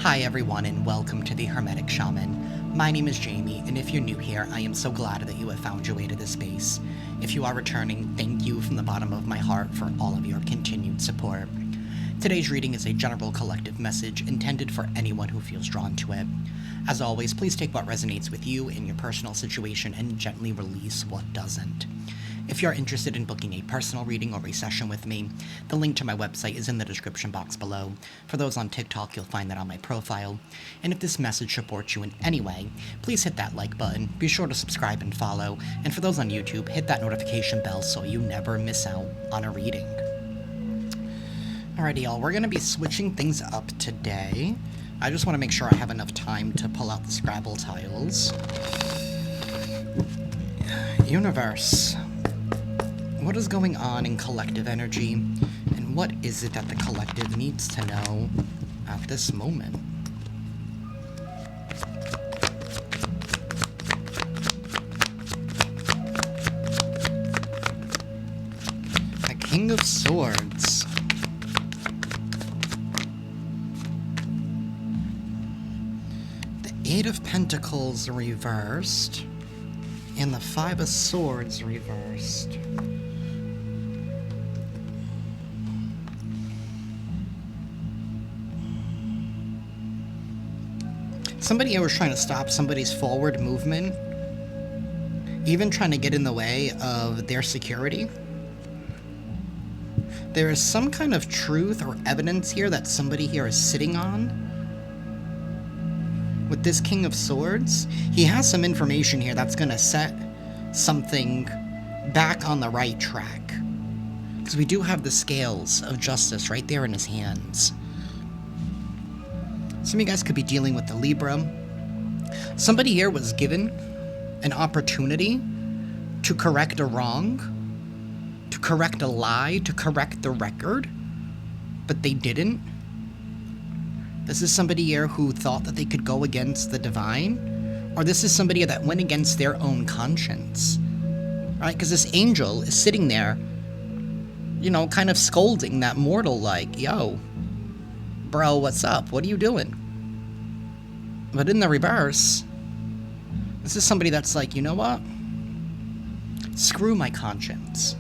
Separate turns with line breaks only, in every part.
Hi everyone and welcome to the Hermetic Shaman. My name is Jayme, and if you're new here, I am so glad that you have found your way to this space. If you are returning, thank you from the bottom of my heart for all of your continued support. Today's reading is a general collective message intended for anyone who feels drawn to it. As always, please take what resonates with you in your personal situation and gently release what doesn't. If you're interested in booking a personal reading or a session with me, the link to my website is in the description box below. For those on TikTok, you'll find that on my profile. And if this message supports you in any way, please hit that like button, be sure to subscribe and follow, and for those on YouTube, hit that notification bell so you never miss out on a reading. Alrighty y'all, we're going to be switching things up today. I just want to make sure I have enough time to pull out the Scrabble tiles. Universe. What is going on in collective energy, and what is it that the collective needs to know at this moment? The King of Swords. The Eight of Pentacles reversed, and the Five of Swords reversed. Somebody here was trying to stop somebody's forward movement, even trying to get in the way of their security. There is some kind of truth or evidence here that somebody here is sitting on. With this King of Swords, he has some information here that's going to set something back on the right track. Because we do have the scales of justice right there in his hands. Some of you guys could be dealing with the Libra. Somebody here was given an opportunity to correct a wrong, to correct a lie, to correct the record, but they didn't. This is somebody here who thought that they could go against the divine, or this is somebody that went against their own conscience, right? Because this angel is sitting there, you know, kind of scolding that mortal like, yo, bro, what's up? What are you doing? But in the reverse, this is somebody that's like, you know what? Screw my conscience.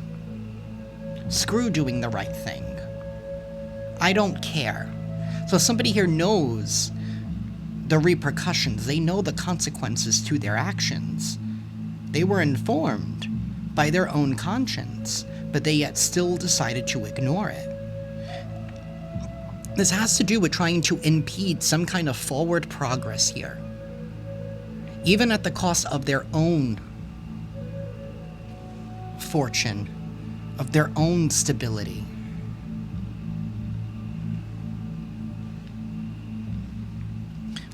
Screw doing the right thing. I don't care. So somebody here knows the repercussions. They know the consequences to their actions. They were informed by their own conscience, but they yet still decided to ignore it. This has to do with trying to impede some kind of forward progress here, even at the cost of their own fortune, of their own stability.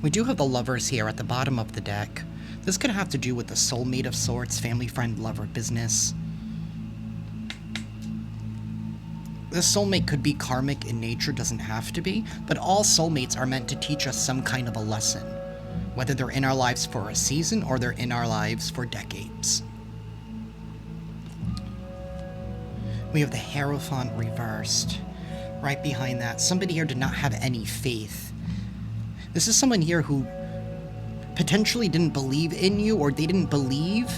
We do have the Lovers here at the bottom of the deck. This could have to do with the soulmate of sorts, family, friend, lover, business. This soulmate could be karmic in nature, doesn't have to be, but all soulmates are meant to teach us some kind of a lesson, whether they're in our lives for a season or they're in our lives for decades. We have the Hierophant reversed. Right behind that, somebody here did not have any faith. This is someone here who potentially didn't believe in you, or they didn't believe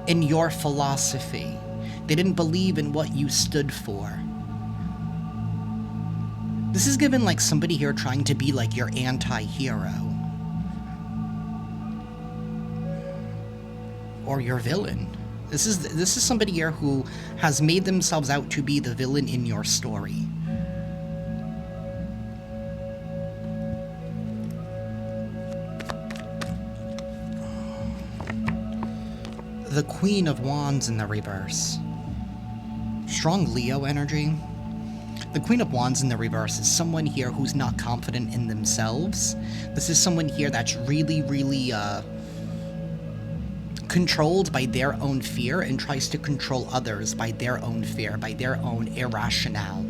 in your philosophy. They didn't believe in what you stood for. This is given like somebody here trying to be like your anti-hero. Or your villain. This is somebody here who has made themselves out to be the villain in your story. The Queen of Wands in the reverse. Strong Leo energy. The Queen of Wands in the reverse is someone here who's not confident in themselves. This is someone here that's really, really controlled by their own fear and tries to control others by their own fear, by their own irrationale.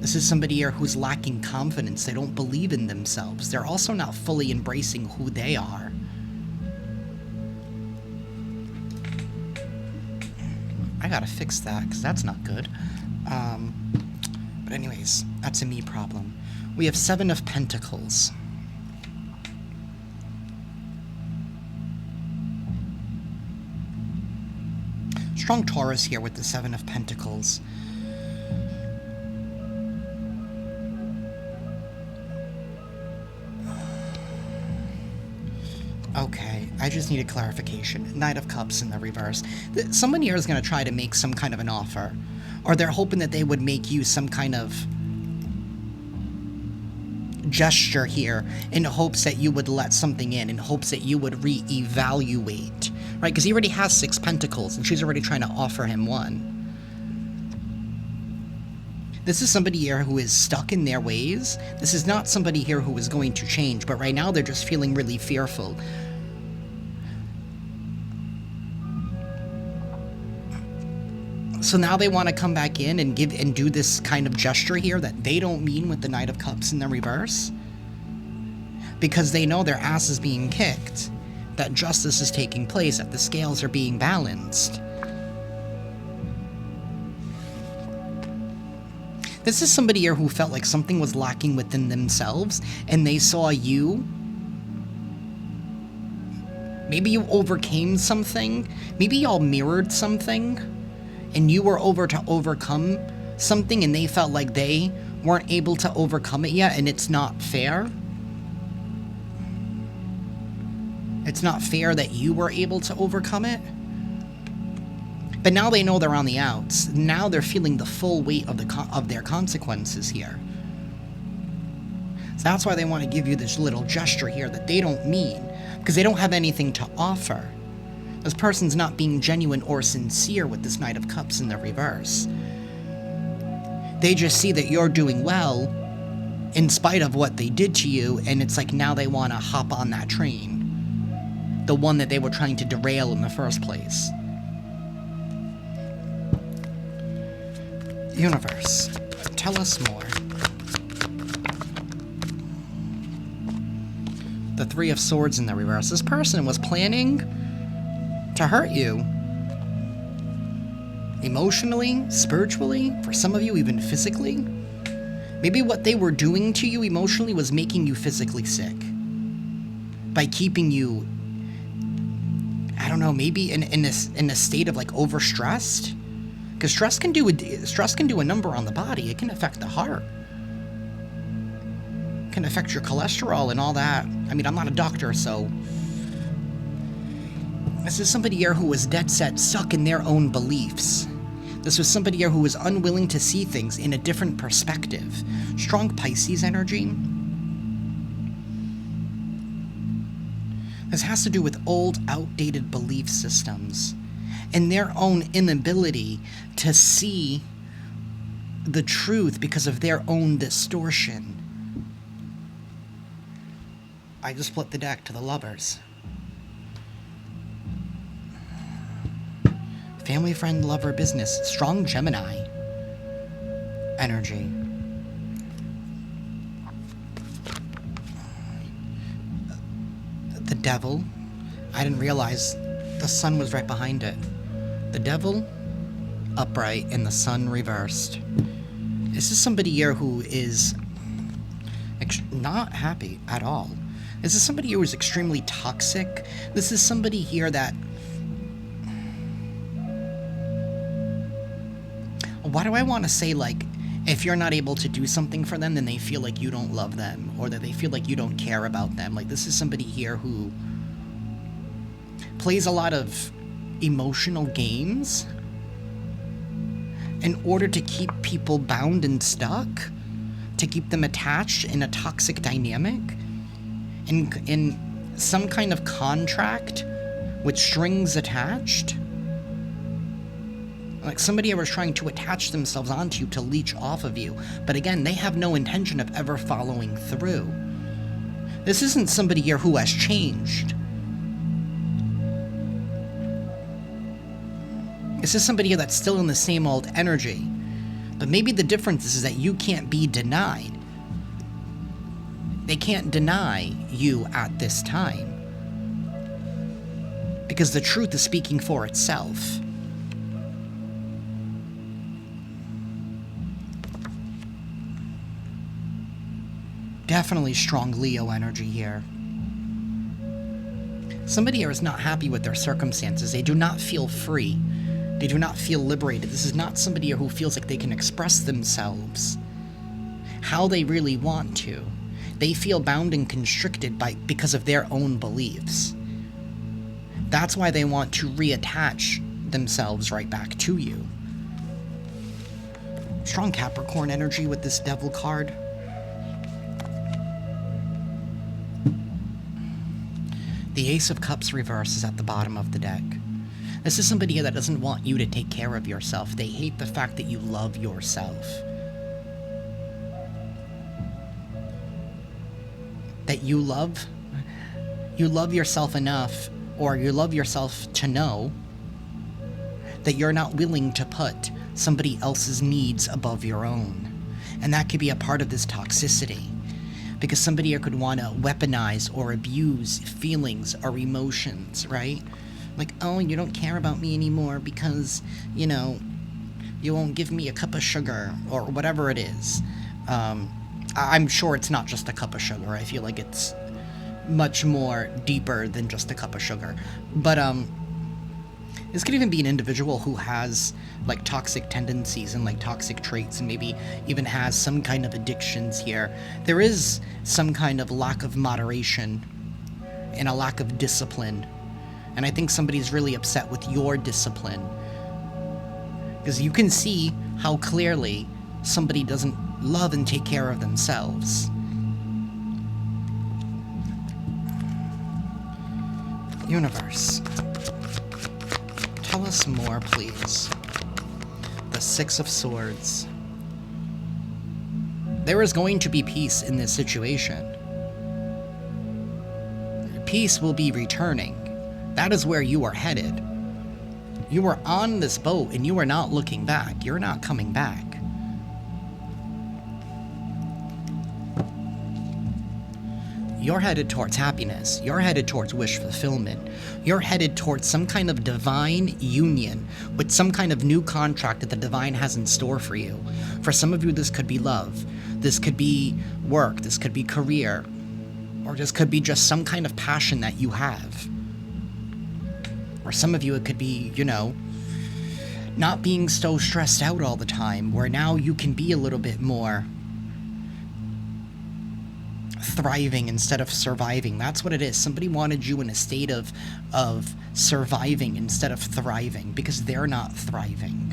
This is somebody here who's lacking confidence. They don't believe in themselves. They're also not fully embracing who they are. I gotta fix that, because that's not good. But anyways, that's a me problem. We have Seven of Pentacles. Strong Taurus here with the Seven of Pentacles. Okay, I just need a clarification. Knight of Cups in the reverse. Someone here is going to try to make some kind of an offer. Or they're hoping that they would make you some kind of gesture here in hopes that you would let something in hopes that you would reevaluate. Right? Because he already has 6 pentacles and she's already trying to offer him 1. This is somebody here who is stuck in their ways. This is not somebody here who is going to change, but right now they're just feeling really fearful. So now they want to come back in and give and do this kind of gesture here that they don't mean with the Knight of Cups in the reverse. Because they know their ass is being kicked, that justice is taking place, that the scales are being balanced. This is somebody here who felt like something was lacking within themselves, and they saw you. Maybe you overcame something. Maybe y'all mirrored something, and you were to overcome something, and they felt like they weren't able to overcome it yet, and it's not fair. It's not fair that you were able to overcome it. But now they know they're on the outs. Now they're feeling the full weight of their consequences here. So that's why they want to give you this little gesture here that they don't mean, because they don't have anything to offer. This person's not being genuine or sincere with this Knight of Cups in the reverse. They just see that you're doing well in spite of what they did to you, and it's like now they want to hop on that train. The one that they were trying to derail in the first place. Universe, tell us more. The Three of Swords in the reverse. This person was planning to hurt you. Emotionally, spiritually, for some of you even physically. Maybe what they were doing to you emotionally was making you physically sick. By keeping you, I don't know, maybe in a state of like overstressed. Because stress can do a number on the body. It can affect the heart. It can affect your cholesterol and all that. I mean, I'm not a doctor, so this is somebody here who was dead set, stuck in their own beliefs. This was somebody here who was unwilling to see things in a different perspective. Strong Pisces energy. This has to do with old, outdated belief systems and their own inability to see the truth because of their own distortion. I just flipped the deck to the Lovers. Family, friend, lover, business. Strong Gemini energy. The Devil. I didn't realize the Sun was right behind it. The Devil upright and the Sun reversed. This is somebody here who is not happy at all. This is somebody who is extremely toxic. This is somebody here that... Why do I want to say, like, if you're not able to do something for them, then they feel like you don't love them, or that they feel like you don't care about them. Like, this is somebody here who plays a lot of emotional games in order to keep people bound and stuck, to keep them attached in a toxic dynamic, in some kind of contract with strings attached. Like somebody was trying to attach themselves onto you to leech off of you. But again, they have no intention of ever following through. This isn't somebody here who has changed. This is somebody here that's still in the same old energy. But maybe the difference is that you can't be denied. They can't deny you at this time. Because the truth is speaking for itself. Definitely strong Leo energy here. Somebody here is not happy with their circumstances. They do not feel free. They do not feel liberated. This is not somebody who feels like they can express themselves how they really want to. They feel bound and constricted because of their own beliefs. That's why they want to reattach themselves right back to you. Strong Capricorn energy with this Devil card. The Ace of Cups reverse is at the bottom of the deck. This is somebody that doesn't want you to take care of yourself. They hate the fact that you love yourself. That you love yourself enough, or you love yourself to know that you're not willing to put somebody else's needs above your own. And that could be a part of this toxicity. Because somebody could want to weaponize or abuse feelings or emotions, right? Like, oh, you don't care about me anymore because, you know, you won't give me a cup of sugar or whatever it is. I'm sure it's not just a cup of sugar. I feel like it's much more deeper than just a cup of sugar. But this could even be an individual who has like toxic tendencies and like toxic traits, and maybe even has some kind of addictions here. There is some kind of lack of moderation and a lack of discipline. And I think somebody's really upset with your discipline. Because you can see how clearly somebody doesn't love and take care of themselves. Universe, tell us more, please. The Six of Swords. There is going to be peace in this situation. Peace will be returning. That is where you are headed. You are on this boat and you are not looking back. You're not coming back. You're headed towards happiness. You're headed towards wish fulfillment. You're headed towards some kind of divine union with some kind of new contract that the divine has in store for you. For some of you, this could be love. This could be work. This could be career. Or this could be just some kind of passion that you have. Or some of you, it could be, you know, not being so stressed out all the time, where now you can be a little bit more thriving instead of surviving. That's what it is. Somebody wanted you in a state of surviving instead of thriving, because they're not thriving.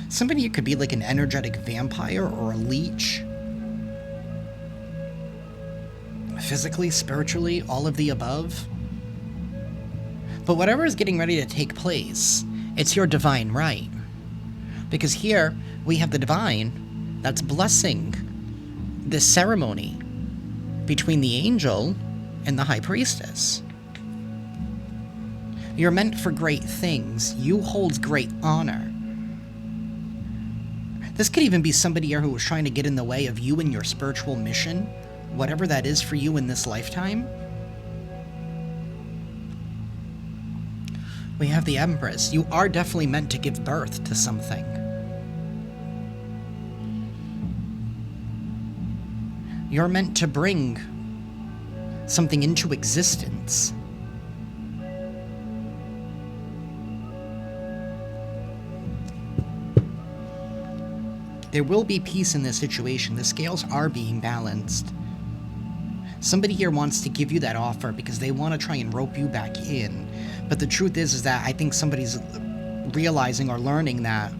Somebody could be like an energetic vampire or a leech. Physically, spiritually, all of the above. But whatever is getting ready to take place, it's your divine right. Because here, we have the divine that's blessing this ceremony between the angel and the high priestess. You're meant for great things. You hold great honor. This could even be somebody here who was trying to get in the way of you and your spiritual mission, whatever that is for you in this lifetime. We have the Empress. You are definitely meant to give birth to something. You're meant to bring something into existence. There will be peace in this situation. The scales are being balanced. Somebody here wants to give you that offer because they want to try and rope you back in. But the truth is that I think somebody's realizing or learning that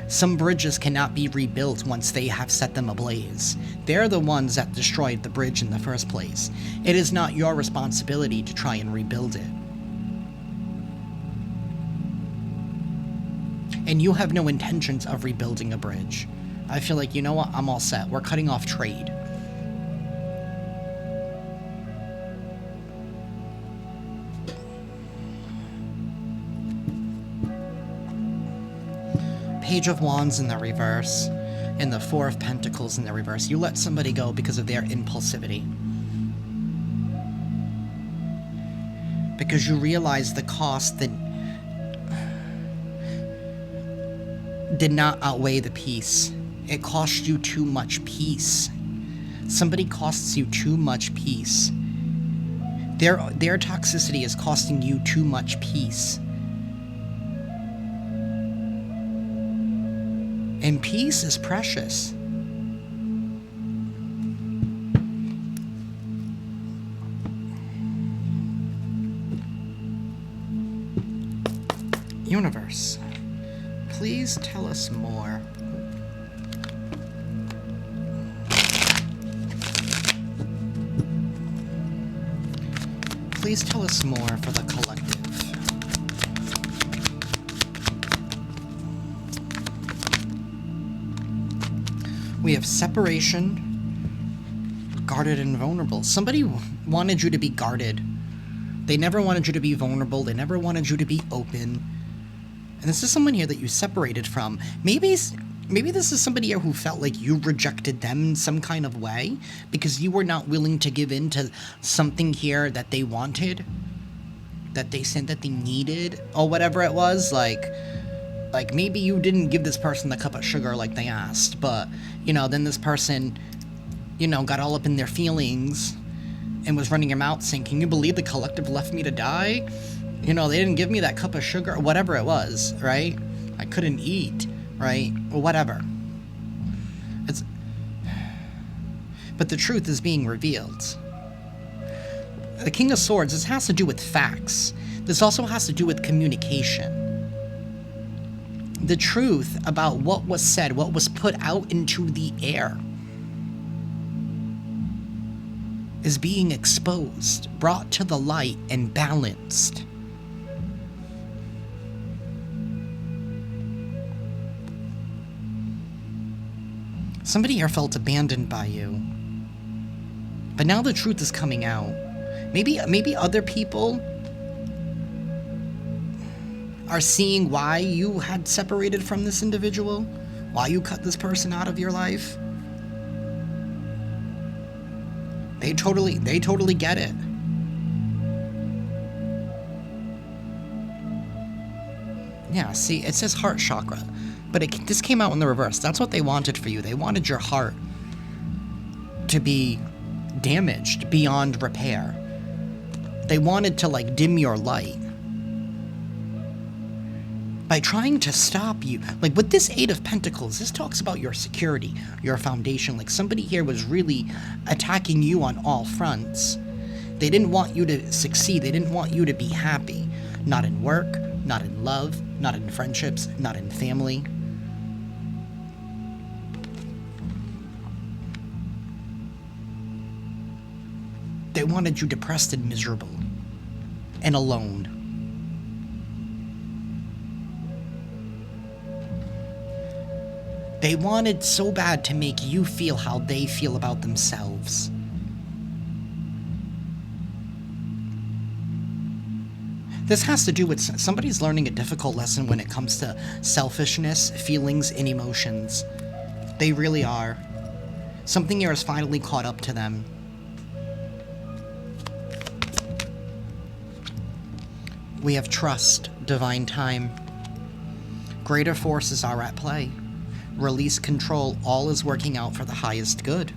some bridges cannot be rebuilt once they have set them ablaze. They're the ones that destroyed the bridge in the first place. It is not your responsibility to try and rebuild it. And you have no intentions of rebuilding a bridge. I feel like, you know what, I'm all set. We're cutting off trade. Page of Wands in the reverse, and the Four of Pentacles in the reverse. You let somebody go because of their impulsivity. Because you realize the cost that did not outweigh the peace It costs you too much peace. Somebody costs you too much peace. Their toxicity is costing you too much peace. And peace is precious. Universe, please tell us more. Please tell us more for the collective. We have separation, guarded and vulnerable. Somebody wanted you to be guarded. They never wanted you to be vulnerable. They never wanted you to be open. And this is someone here that you separated from. Maybe this is somebody here who felt like you rejected them in some kind of way because you were not willing to give in to something here that they wanted, that they said that they needed, or whatever it was. Like maybe you didn't give this person the cup of sugar like they asked, but, then this person, got all up in their feelings and was running your mouth saying, "Can you believe the collective left me to die? They didn't give me that cup of sugar," or whatever it was, right? I couldn't eat, right? Or whatever. But the truth is being revealed. The King of Swords, this has to do with facts. This also has to do with communication. The truth about what was said, what was put out into the air, is being exposed, brought to the light, and balanced. Somebody here felt abandoned by you. But now the truth is coming out. Maybe other people are seeing why you had separated from this individual, why you cut this person out of your life. They totally get it. Yeah, see, it says heart chakra, but this came out in the reverse. That's what they wanted for you. They wanted your heart to be damaged beyond repair. They wanted to, dim your light by trying to stop you. With this Eight of Pentacles, this talks about your security, your foundation. Somebody here was really attacking you on all fronts. They didn't want you to succeed. They didn't want you to be happy. Not in work, not in love, not in friendships, not in family. They wanted you depressed and miserable and alone. They wanted so bad to make you feel how they feel about themselves. This has to do with somebody's learning a difficult lesson when it comes to selfishness, feelings, and emotions. They really are. Something here has finally caught up to them. We have trust, divine time. Greater forces are at play. Release control, all is working out for the highest good.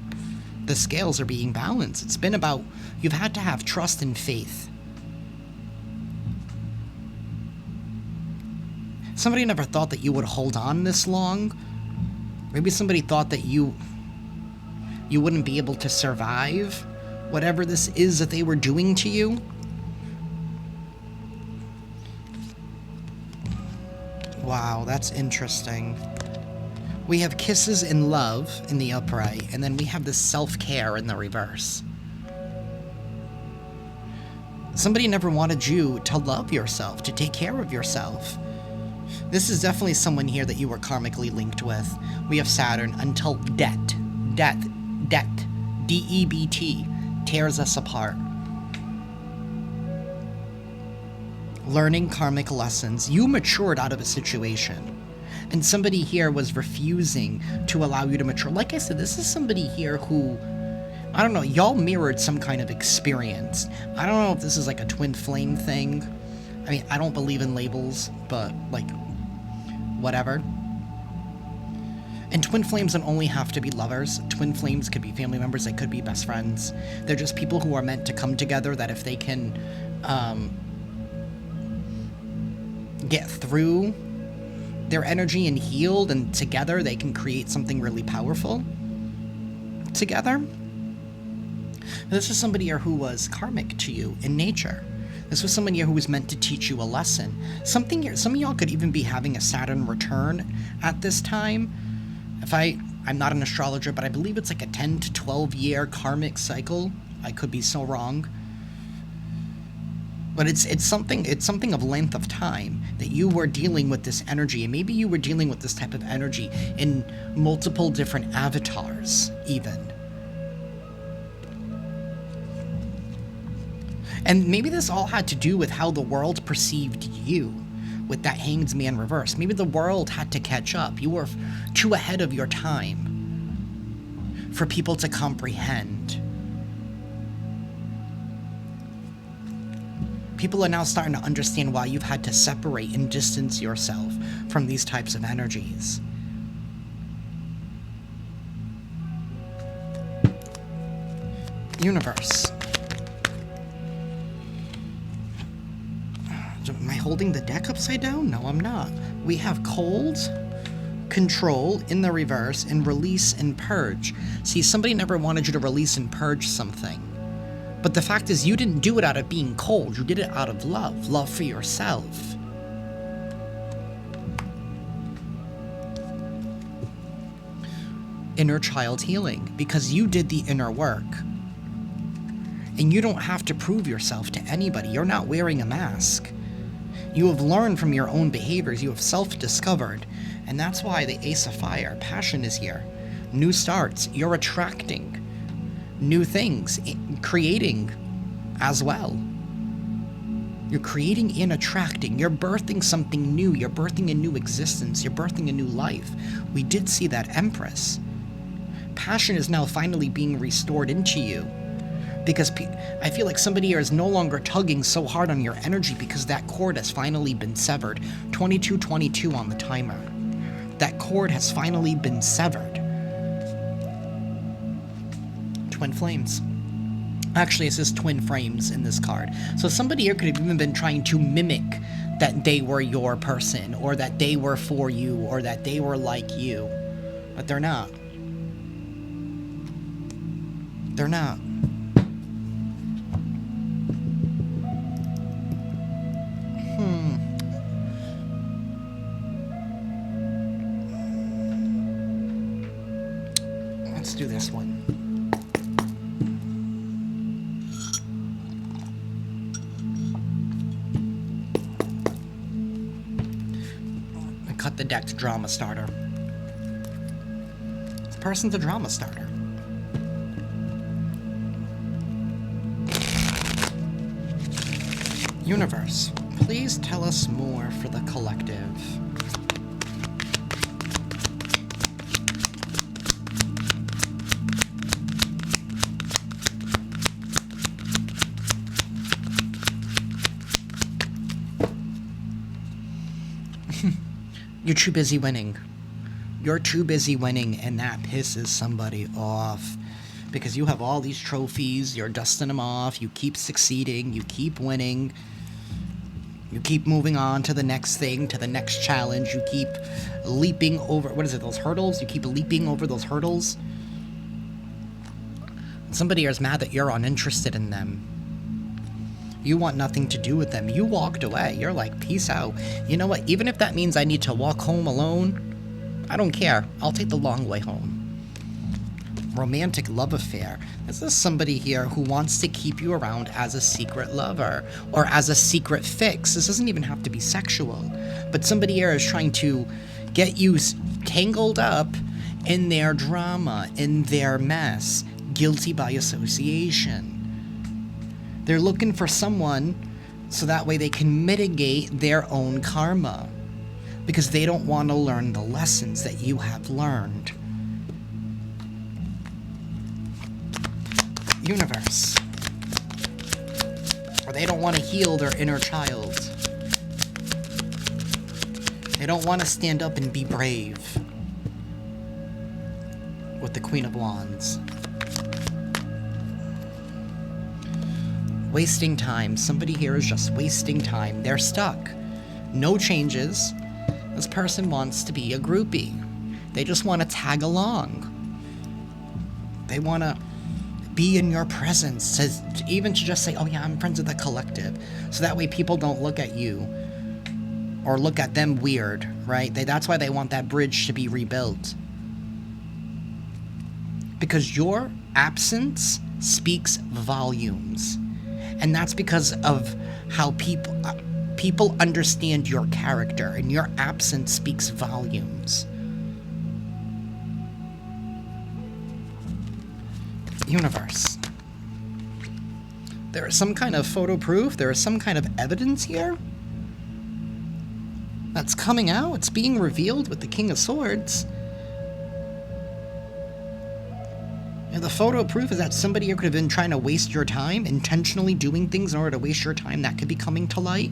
The scales are being balanced. It's been about, you've had to have trust and faith. Somebody never thought that you would hold on this long. Maybe somebody thought that you wouldn't be able to survive whatever this is that they were doing to you. Wow, that's interesting. We have kisses and love in the upright, and then we have this self-care in the reverse. Somebody never wanted you to love yourself, to take care of yourself. This is definitely someone here that you were karmically linked with. We have Saturn until debt, D-E-B-T, tears us apart. Learning karmic lessons. You matured out of a situation. And somebody here was refusing to allow you to mature. Like I said, this is somebody here who, I don't know, y'all mirrored some kind of experience. I don't know if this is like a twin flame thing. I mean, I don't believe in labels, but whatever. And twin flames don't only have to be lovers. Twin flames could be family members. They could be best friends. They're just people who are meant to come together, that if they can get through their energy and healed, and together they can create something really powerful together. This is somebody here who was karmic to you in nature. This was someone here who was meant to teach you a lesson. Something here, some of y'all could even be having a Saturn return at this time. I'm not an astrologer, but I believe it's like a 10 to 12 year karmic cycle. I could be so wrong. But it's something of length of time that you were dealing with this energy, and maybe you were dealing with this type of energy in multiple different avatars, even. And maybe this all had to do with how the world perceived you, with that Hanged Man reverse. Maybe the world had to catch up. You were too ahead of your time for people to comprehend. People are now starting to understand why you've had to separate and distance yourself from these types of energies. Universe. Am I holding the deck upside down? No, I'm not. We have cold, control in the reverse, and release and purge. See, somebody never wanted you to release and purge something. But the fact is, you didn't do it out of being cold. You did it out of love for yourself. Inner child healing, because you did the inner work. And you don't have to prove yourself to anybody. You're not wearing a mask. You have learned from your own behaviors. You have self-discovered. And that's why the Ace of Fire, passion, is here. New starts. You're attracting new things, creating as well. You're creating and attracting. You're birthing something new. You're birthing a new existence. You're birthing a new life. We did see that Empress. Passion is now finally being restored into you. Because I feel like somebody here is no longer tugging so hard on your energy because that cord has finally been severed. 2222 on the timer. That cord has finally been severed. Twin flames. Actually, it says twin frames in this card. So somebody here could have even been trying to mimic that they were your person, or that they were for you, or that they were like you. But they're not. They're not. Let's do this one. I cut the deck to drama starter. This person's a drama starter. Universe, please tell us more for the collective. You're too busy winning. You're too busy winning, and that pisses somebody off. Because you have all these trophies, you're dusting them off, you keep succeeding, you keep winning. You keep moving on to the next thing, to the next challenge. You keep leaping over, what is it, those hurdles? You keep leaping over those hurdles. Somebody is mad that you're uninterested in them. You want nothing to do with them. You walked away. You're like, peace out. You know what? Even if that means I need to walk home alone, I don't care. I'll take the long way home. Romantic love affair. This is somebody here who wants to keep you around as a secret lover or as a secret fix. This doesn't even have to be sexual, but somebody here is trying to get you tangled up in their drama, in their mess, guilty by association. They're looking for someone so that way they can mitigate their own karma because they don't want to learn the lessons that you have learned. Universe. Or they don't want to heal their inner child. They don't want to stand up and be brave. the Queen of Wands. Wasting time. Somebody here is just wasting time. They're stuck. No changes. This person wants to be a groupie. They just want to tag along. They want to be in your presence, even to just say, oh yeah, I'm friends with the collective. So that way people don't look at you or look at them weird, right? That's why they want that bridge to be rebuilt. Because your absence speaks volumes. And that's because of how people understand your character, and your absence speaks volumes. Universe. There is some kind of photo proof, there is some kind of evidence here that's coming out, it's being revealed with the King of Swords. And the photo proof is that somebody here could have been trying to waste your time, intentionally doing things in order to waste your time. That could be coming to light.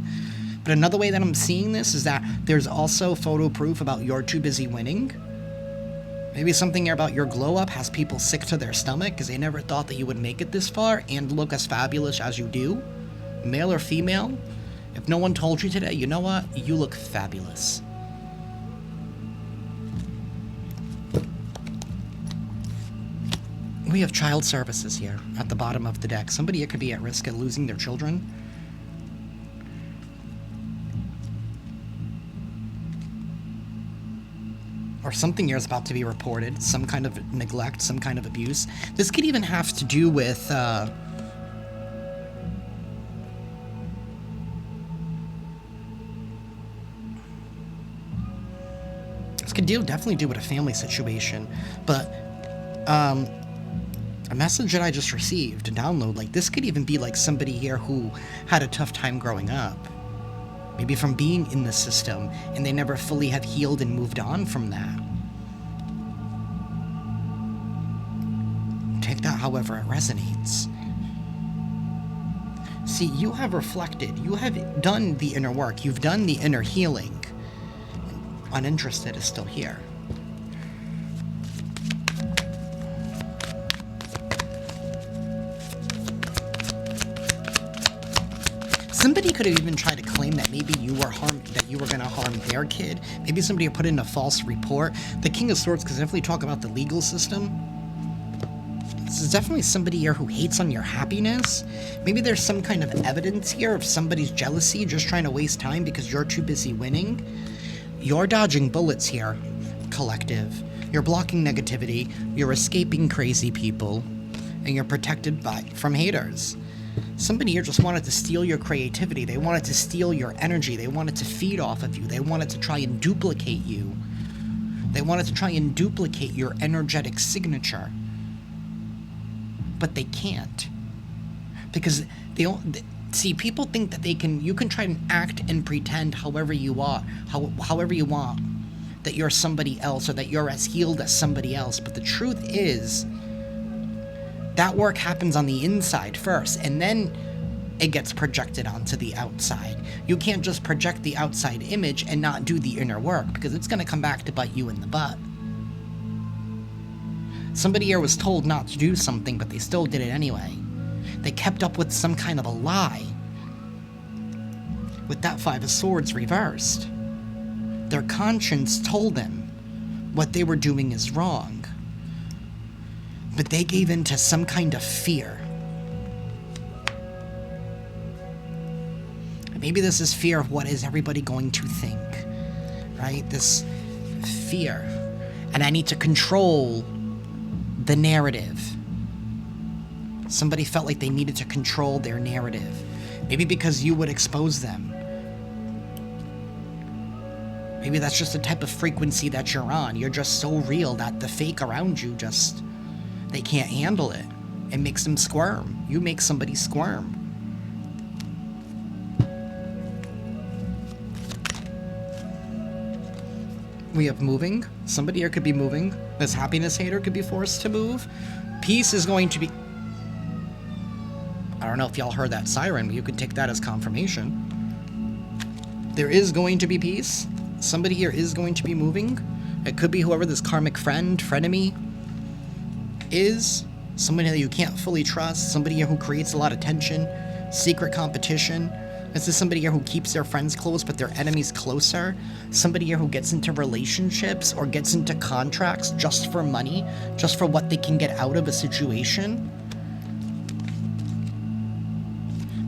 But another way that I'm seeing this is that there's also photo proof about you're too busy winning. Maybe something about your glow up has people sick to their stomach because they never thought that you would make it this far and look as fabulous as you do. Male or female, if no one told you today, you know what? You look fabulous. We have child services here at the bottom of the deck. Somebody here could be at risk of losing their children. Or something here is about to be reported. Some kind of neglect, some kind of abuse. This could even have to do with... this could definitely do with a family situation. But... a message that I just received, a download, like this could even be like somebody here who had a tough time growing up. Maybe from being in the system, and they never fully have healed and moved on from that. Take that however it resonates. See, you have reflected, you have done the inner work, you've done the inner healing. Uninterested is still here. Somebody could have even tried to claim that maybe you were going to harm their kid. Maybe somebody put in a false report. The King of Swords could definitely talk about the legal system. This is definitely somebody here who hates on your happiness. Maybe there's some kind of evidence here of somebody's jealousy, just trying to waste time because you're too busy winning. You're dodging bullets here, collective. You're blocking negativity. You're escaping crazy people. And you're protected from haters. Somebody here just wanted to steal your creativity. They wanted to steal your energy. They wanted to feed off of you. They wanted to try and duplicate you. They wanted to try and duplicate your energetic signature. But they can't. Because see, people think that you can try and act and pretend however you want, however you want, that you're somebody else or that you're as healed as somebody else. But the truth is, that work happens on the inside first, and then it gets projected onto the outside. You can't just project the outside image and not do the inner work, because it's going to come back to bite you in the butt. Somebody here was told not to do something, but they still did it anyway. They kept up with some kind of a lie. With that Five of Swords reversed. Their conscience told them what they were doing is wrong. But they gave in to some kind of fear. Maybe this is fear of what is everybody going to think, right? This fear. And I need to control the narrative. Somebody felt like they needed to control their narrative. Maybe because you would expose them. Maybe that's just the type of frequency that you're on. You're just so real that the fake around you just... they can't handle it. It makes them squirm. You make somebody squirm. We have moving. Somebody here could be moving. This happiness hater could be forced to move. Peace is going to be... I don't know if y'all heard that siren, but you could take that as confirmation. There is going to be peace. Somebody here is going to be moving. It could be whoever this karmic friend, frenemy, is somebody that you can't fully trust, somebody who creates a lot of tension, secret competition. This is somebody here who keeps their friends close but their enemies closer. Somebody here who gets into relationships or gets into contracts just for money, just for what they can get out of a situation.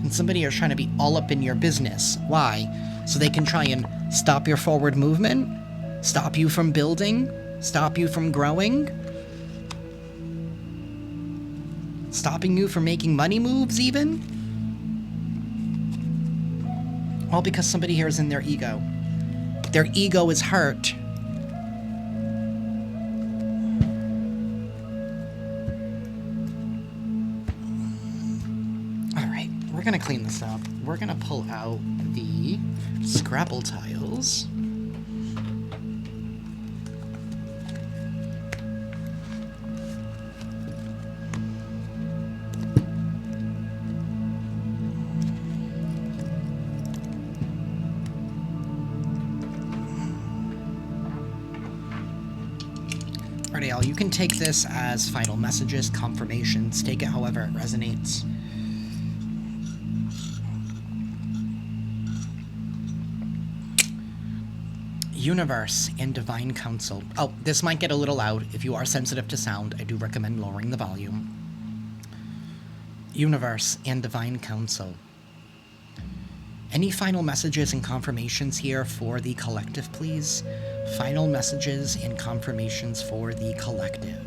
And somebody here is trying to be all up in your business. Why? So they can try and stop your forward movement, stop you from building, stop you from growing, stopping you from making money moves even. All because somebody here is in their ego. Their ego is hurt. Alright, we're gonna clean this up. We're gonna pull out the Scrabble tiles. You can take this as final messages, confirmations, take it however it resonates. Universe and Divine Counsel. Oh, this might get a little loud. If you are sensitive to sound, I do recommend lowering the volume. Universe and Divine Counsel. Any final messages and confirmations here for the collective, please? Final messages and confirmations for the collective.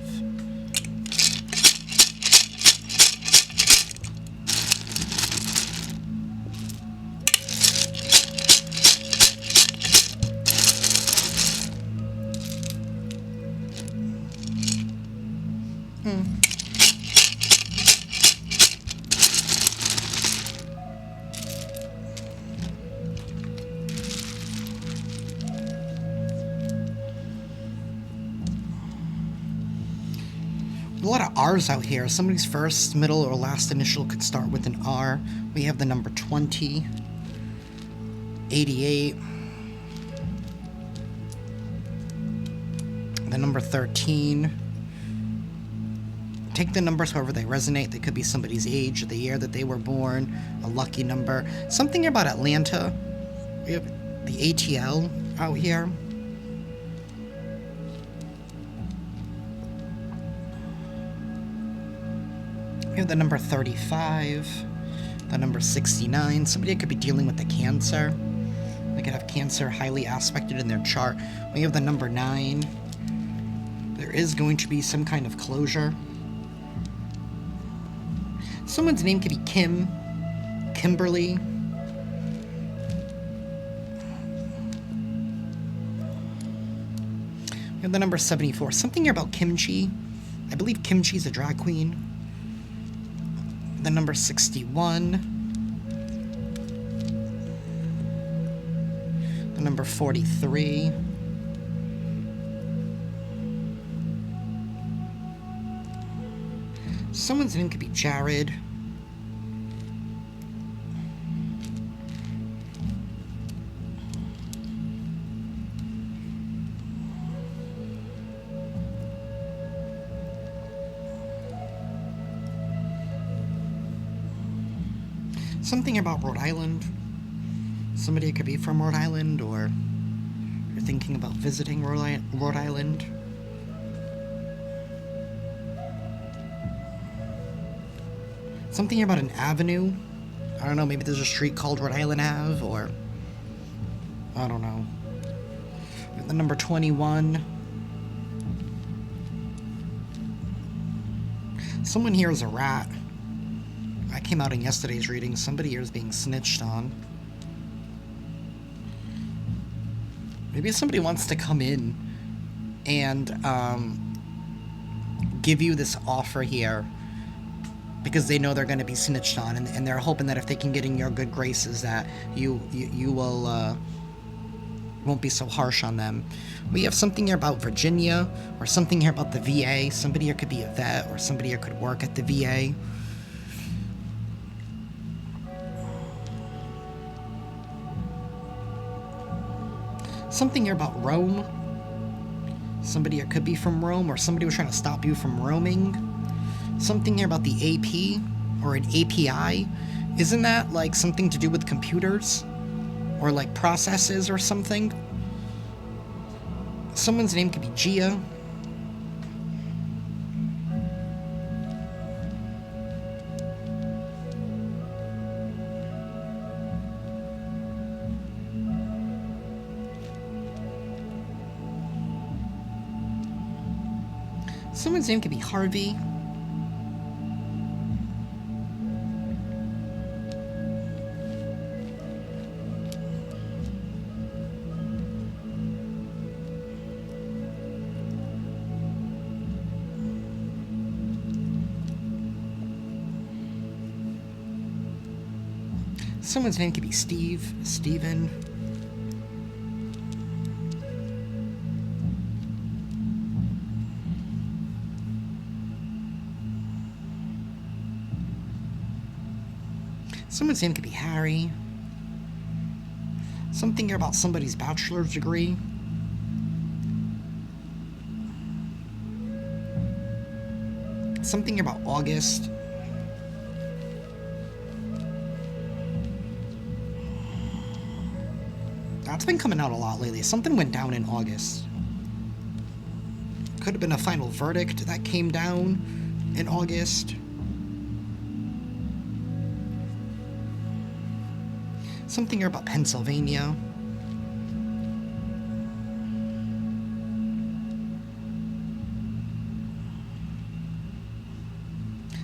A lot of R's out here. Somebody's first, middle, or last initial could start with an R. We have the number 20, 88, the number 13. Take the numbers however they resonate. They could be somebody's age, the year that they were born, a lucky number. Something about Atlanta. We have the ATL out here. We have the number 35, the number 69. Somebody could be dealing with the cancer. They could have cancer highly aspected in their chart. We have the number 9. There is going to be some kind of closure. Someone's name could be Kim, Kimberly. We have the number 74. Something here about kimchi. I believe kimchi's a drag queen. The number 61, the number 43, someone's name could be Jared, something about Rhode Island. Somebody could be from Rhode Island, or you're thinking about visiting Rhode Island. Something about an avenue. I don't know, maybe there's a street called Rhode Island Ave, or I don't know. The number 21. Someone here is a rat. I came out in yesterday's reading. Somebody here is being snitched on. Maybe somebody wants to come in and give you this offer here because they know they're going to be snitched on, and they're hoping that if they can get in your good graces that you will won't be so harsh on them. We have something here about Virginia, or something here about the VA. Somebody here could be a vet, or somebody here could work at the VA. Something here about Rome. Somebody here could be from Rome, or somebody was trying to stop you from roaming. Something here about the AP, or an API. Isn't that like something to do with computers? Or like processes or something? Someone's name could be Gia. Someone's name could be Harvey. Someone's name could be Steve, Steven. Someone's name could be Harry. Something here about somebody's bachelor's degree. Something here about August. That's been coming out a lot lately. Something went down in August. Could have been a final verdict that came down in August. Something here about Pennsylvania.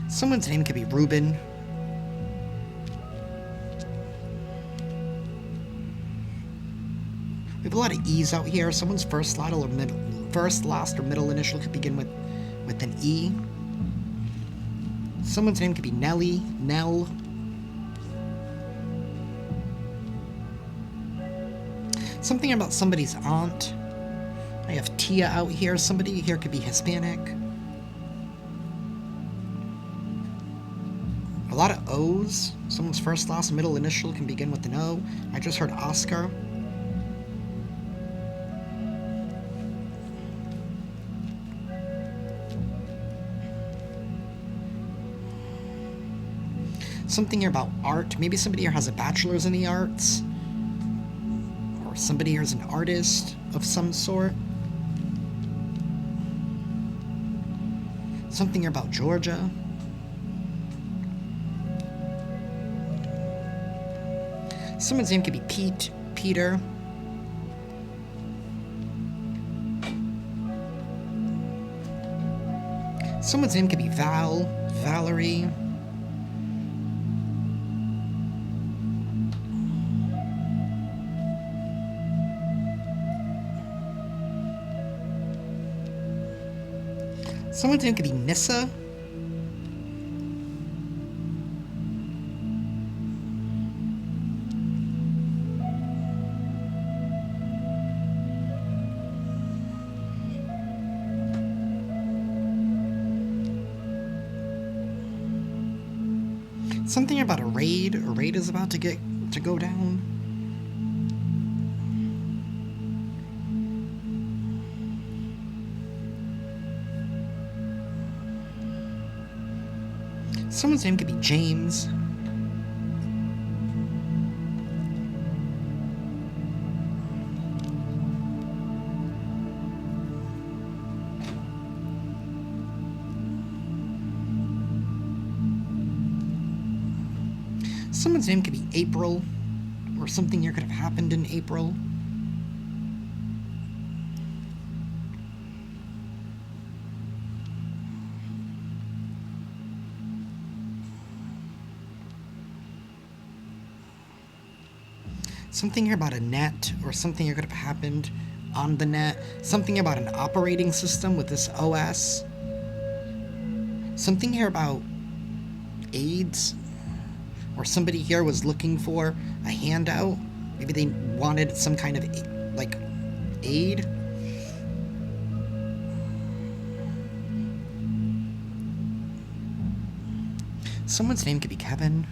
Someone's name could be Ruben. We have a lot of E's out here. Someone's first, last, or middle initial could begin with an E. Someone's name could be Nelly, Nell. Something about somebody's aunt. I have Tia out here. Somebody here could be Hispanic. A lot of O's. Someone's first, last, middle initial can begin with an O. I just heard Oscar. Something here about art. Maybe somebody here has a bachelor's in the arts. Or somebody here is an artist of some sort. Something here about Georgia. Someone's name could be Pete, Peter. Someone's name could be Val, Valerie. Someone's name could be Nissa. Something about a raid. A raid is about to go down. Someone's name could be James. Someone's name could be April, or something here could have happened in April. Something here about a net, or something here could have happened on the net. Something about an operating system with this OS. Something here about AIDS, or somebody here was looking for a handout. Maybe they wanted some kind of, like, aid. Someone's name could be Kevin.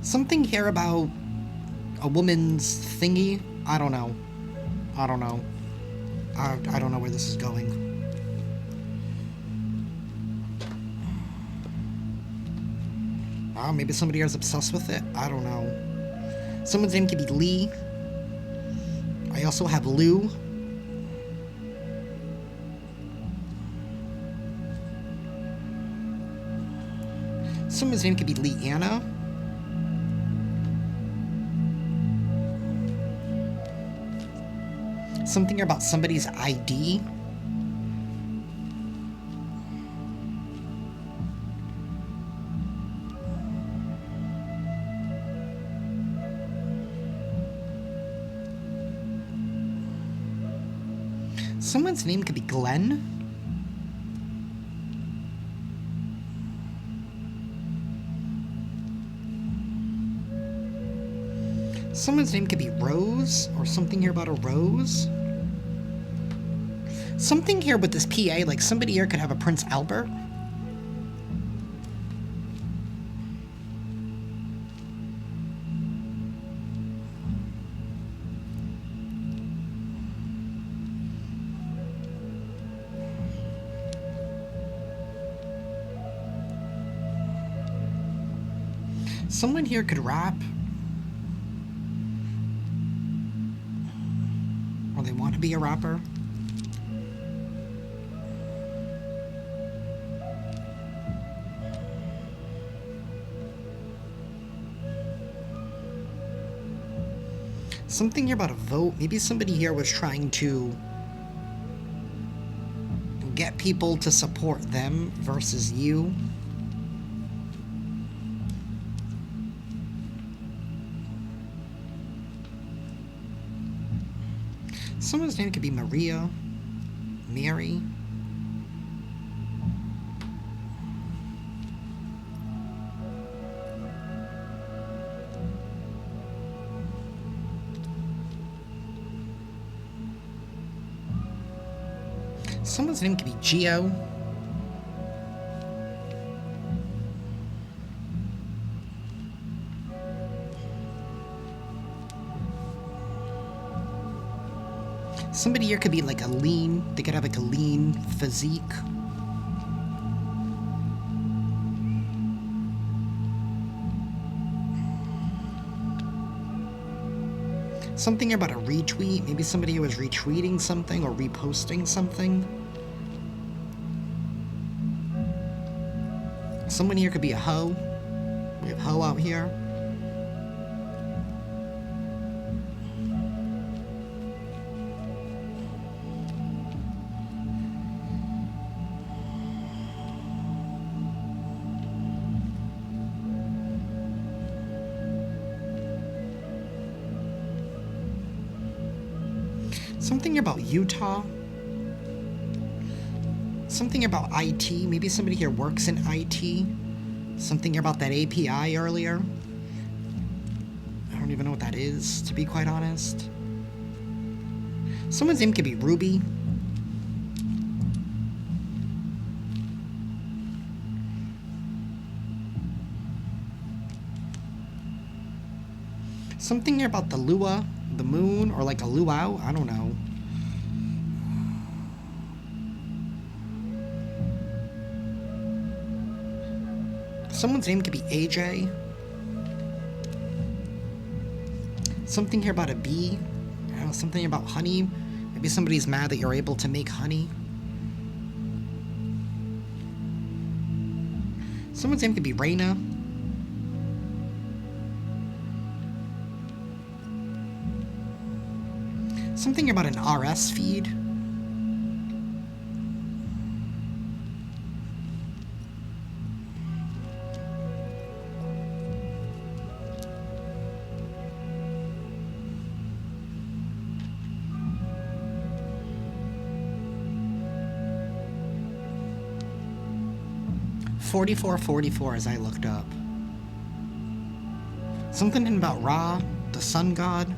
Something here about a woman's thingy. I don't know. I don't know. I don't know where this is going. Maybe somebody here is obsessed with it. I don't know. Someone's name could be Lee. I also have Lou. Someone's name could be Leanna. Something about somebody's ID. Someone's name could be Glenn. Someone's name could be Rose, or something here about a rose. Something here with this PA, like somebody here could have a Prince Albert. Someone here could rap. Or they want to be a rapper. Something here about a vote. Maybe somebody here was trying to get people to support them versus you. Someone's name could be Maria, Mary. Someone's name could be Geo. Somebody here could be like a lean, they could have like a lean physique. Something about a retweet, maybe somebody was retweeting something or reposting something. Someone here could be a hoe. We have hoe out here. Something about Utah. Something about IT. Maybe somebody here works in IT. Something about that API earlier. I don't even know what that is, to be quite honest. Someone's name could be Ruby. Something here about the Lua, the moon, or like a luau. I don't know. Someone's name could be AJ. Something here about a bee. I don't know, something about honey. Maybe somebody's mad that you're able to make honey. Someone's name could be Raina. Something about an RS feed. $44.44 as I looked up. Something about Ra, the sun god.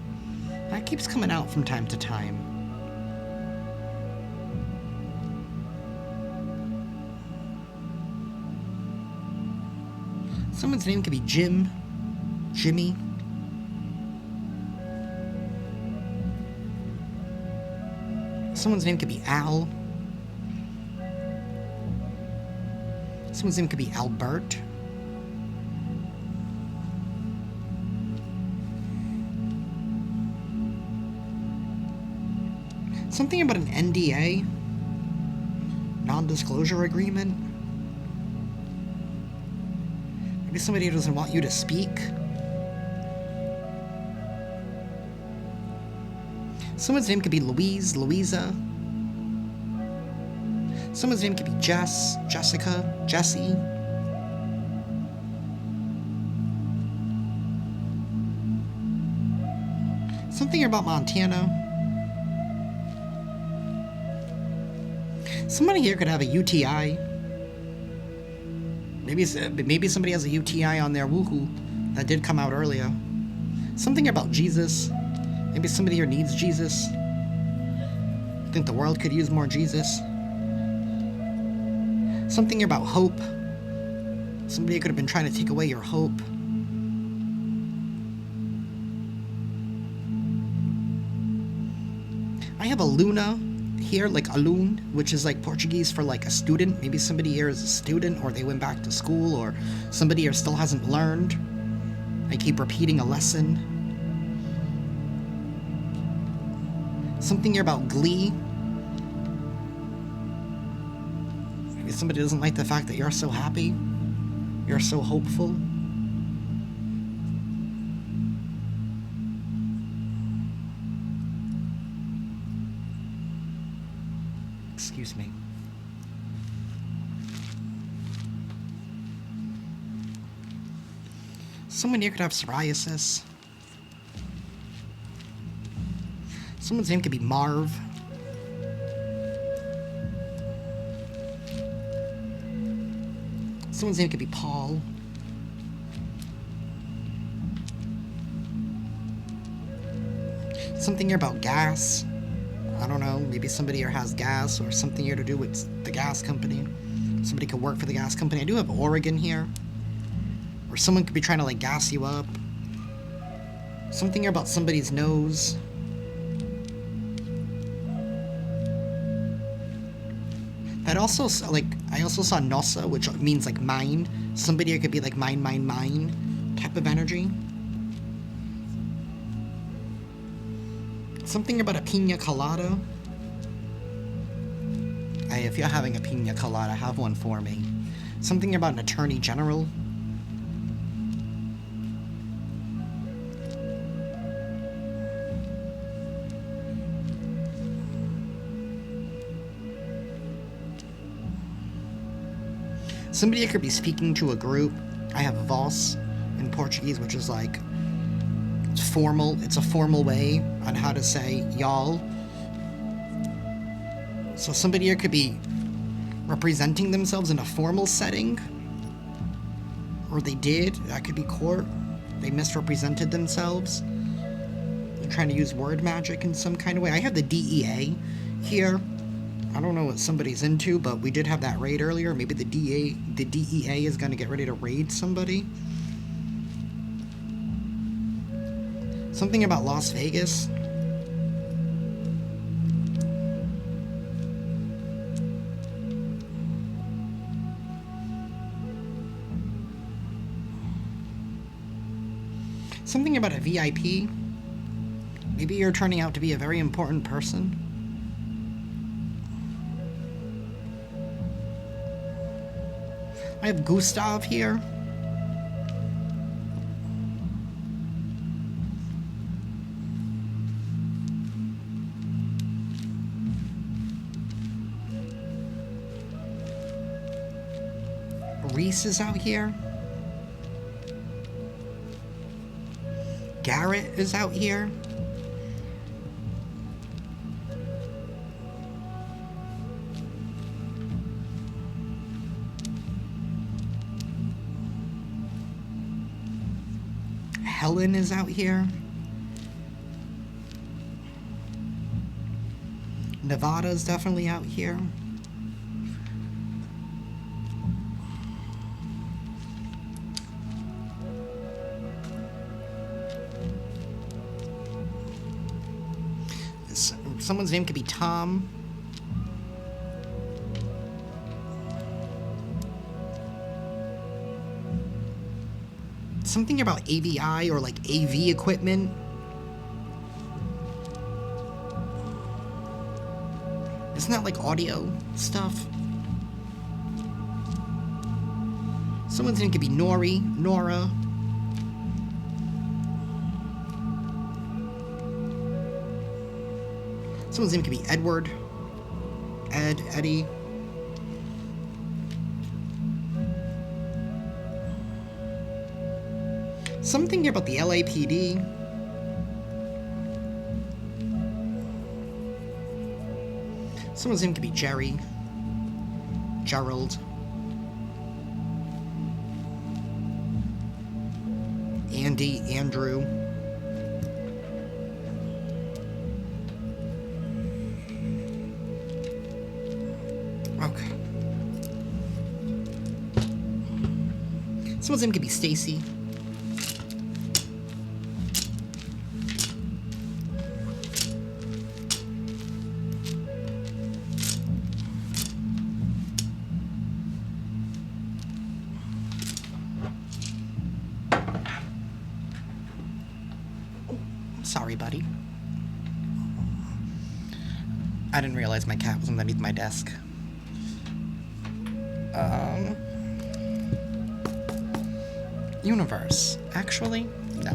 That keeps coming out from time to time. Someone's name could be Jim. Jayme. Someone's name could be Al. Someone's name could be Albert. Something about an NDA, non-disclosure agreement. Maybe somebody doesn't want you to speak. Someone's name could be Louise, Louisa. Someone's name could be Jess, Jessica, Jessie. Something about Montana. Somebody here could have a UTI. Maybe somebody has a UTI on their woohoo. That did come out earlier. Something about Jesus. Maybe somebody here needs Jesus. I think the world could use more Jesus. Something about hope. Somebody could have been trying to take away your hope. I have a Luna here, like alun, which is like Portuguese for like a student. Maybe somebody here is a student, or they went back to school, or somebody here still hasn't learned. I keep repeating a lesson. Something here about glee. Maybe somebody doesn't like the fact that you're so happy. You're so hopeful. Excuse me. Someone here could have psoriasis. Someone's name could be Marv. Someone's name could be Paul. Something here about gas. I don't know, maybe somebody here has gas, or something here to do with the gas company. Somebody could work for the gas company. I do have Oregon here. Or someone could be trying to like gas you up. Something here about somebody's nose. That also, like, I also saw Nossa, which means like mine. Somebody here could be like mine, mine, mine type of energy. Something about a pina colada. Hey, if you're having a pina colada, have one for me. Something about an attorney general. Somebody could be speaking to a group. I have voz in Portuguese, which is like formal. It's a formal way on how to say y'all. So somebody here could be representing themselves in a formal setting. Or they did. That could be court. They misrepresented themselves. They're trying to use word magic in some kind of way. I have the DEA here. I don't know what somebody's into, but we did have that raid earlier. Maybe the DEA is going to get ready to raid somebody. Something about Las Vegas. Something about a VIP. Maybe you're turning out to be a very important person. I have Gustav here. Reese is out here. Garrett is out here. Helen is out here. Nevada is definitely out here. Someone's name could be Tom. Something about AVI or like AV equipment. Isn't that like audio stuff? Someone's name could be Nori, Nora. Someone's name could be Edward, Ed, Eddie. Something here about the LAPD. Someone's name could be Jerry, Gerald, Andy, Andrew. Okay. Someone's name could be Stacy. Sorry, buddy. I didn't realize my cat was underneath my desk. Universe. Actually, no.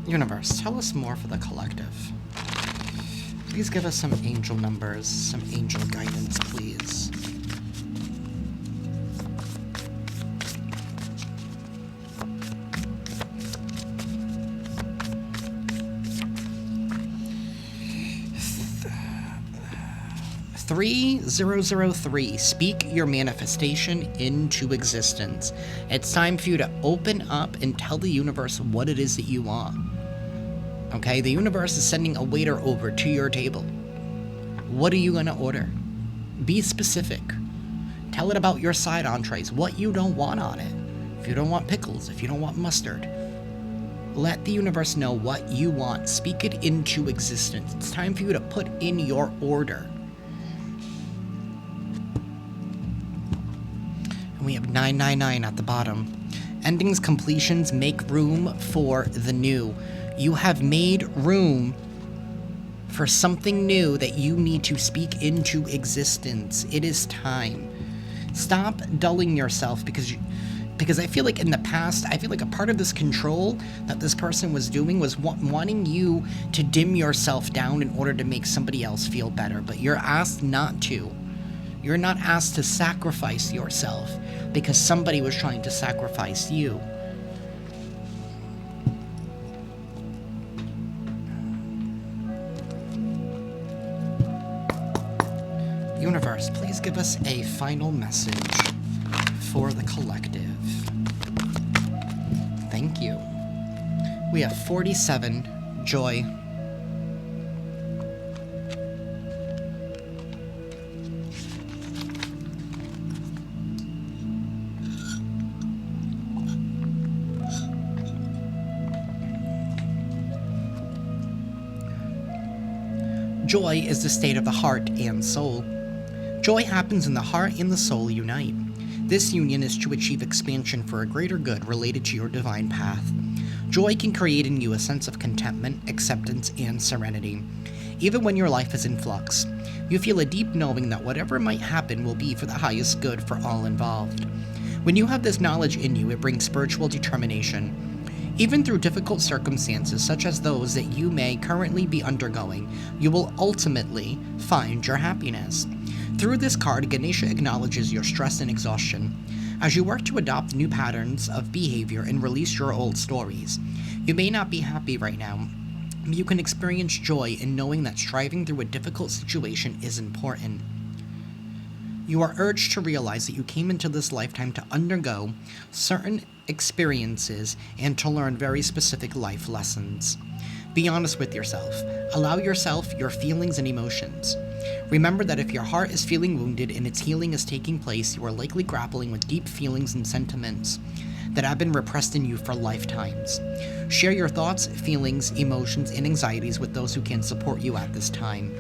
Universe, tell us more for the collective. Please give us some angel numbers, some angel guidance, please. Three 003. Speak your manifestation into existence. It's time for you to open up and tell the universe what it is that you want. Okay, the universe is sending a waiter over to your table. What are you gonna order? Be specific. Tell it about your side entrees, what you don't want on it. If you don't want pickles, if you don't want mustard, let the universe know what you want. Speak it into existence. It's time for you to put in your order. We have 999 at the bottom. Endings, completions, make room for the new. You have made room for something new that you need to speak into existence. It is time. Stop dulling yourself because I feel like in the past, I feel like a part of this control that this person was doing was wanting you to dim yourself down in order to make somebody else feel better, but you're asked not to. You're not asked to sacrifice yourself because somebody was trying to sacrifice you. Universe, please give us a final message for the collective. Thank you. We have 47, Joy. Joy is the state of the heart and soul. Joy happens when the heart and the soul unite. This union is to achieve expansion for a greater good related to your divine path. Joy can create in you a sense of contentment, acceptance, and serenity. Even when your life is in flux, you feel a deep knowing that whatever might happen will be for the highest good for all involved. When you have this knowledge in you, it brings spiritual determination. Even through difficult circumstances such as those that you may currently be undergoing, you will ultimately find your happiness. Through this card, Ganesha acknowledges your stress and exhaustion. As you work to adopt new patterns of behavior and release your old stories, you may not be happy right now, but you can experience joy in knowing that striving through a difficult situation is important. You are urged to realize that you came into this lifetime to undergo certain experiences and to learn very specific life lessons. Be honest with yourself. Allow yourself your feelings and emotions. Remember that if your heart is feeling wounded and its healing is taking place, you are likely grappling with deep feelings and sentiments that have been repressed in you for lifetimes. Share your thoughts, feelings, emotions, and anxieties with those who can support you at this time.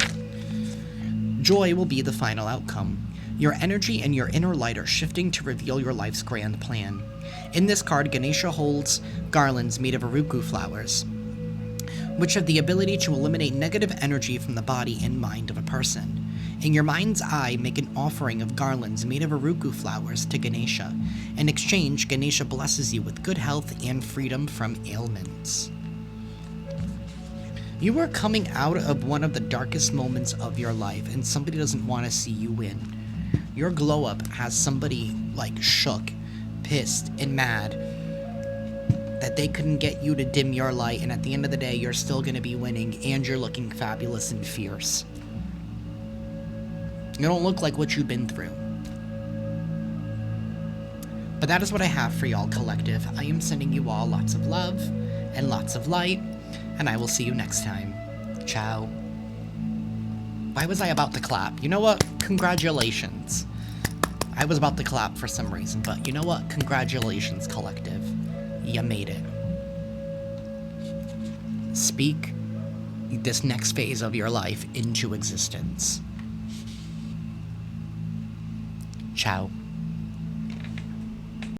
Joy will be the final outcome. Your energy and your inner light are shifting to reveal your life's grand plan. In this card, Ganesha holds garlands made of aruku flowers, which have the ability to eliminate negative energy from the body and mind of a person. In your mind's eye, make an offering of garlands made of aruku flowers to Ganesha. In exchange, Ganesha blesses you with good health and freedom from ailments. You are coming out of one of the darkest moments of your life, and somebody doesn't want to see you win. Your glow-up has somebody, shook, pissed, and mad that they couldn't get you to dim your light, and at the end of the day, you're still going to be winning, and you're looking fabulous and fierce. You don't look like what you've been through. But that is what I have for y'all, collective. I am sending you all lots of love and lots of light, and I will see you next time. Ciao. Why was I about to clap? You know what? Congratulations. I was about to clap for some reason, but you know what? Congratulations, collective. You made it. Speak this next phase of your life into existence. Ciao.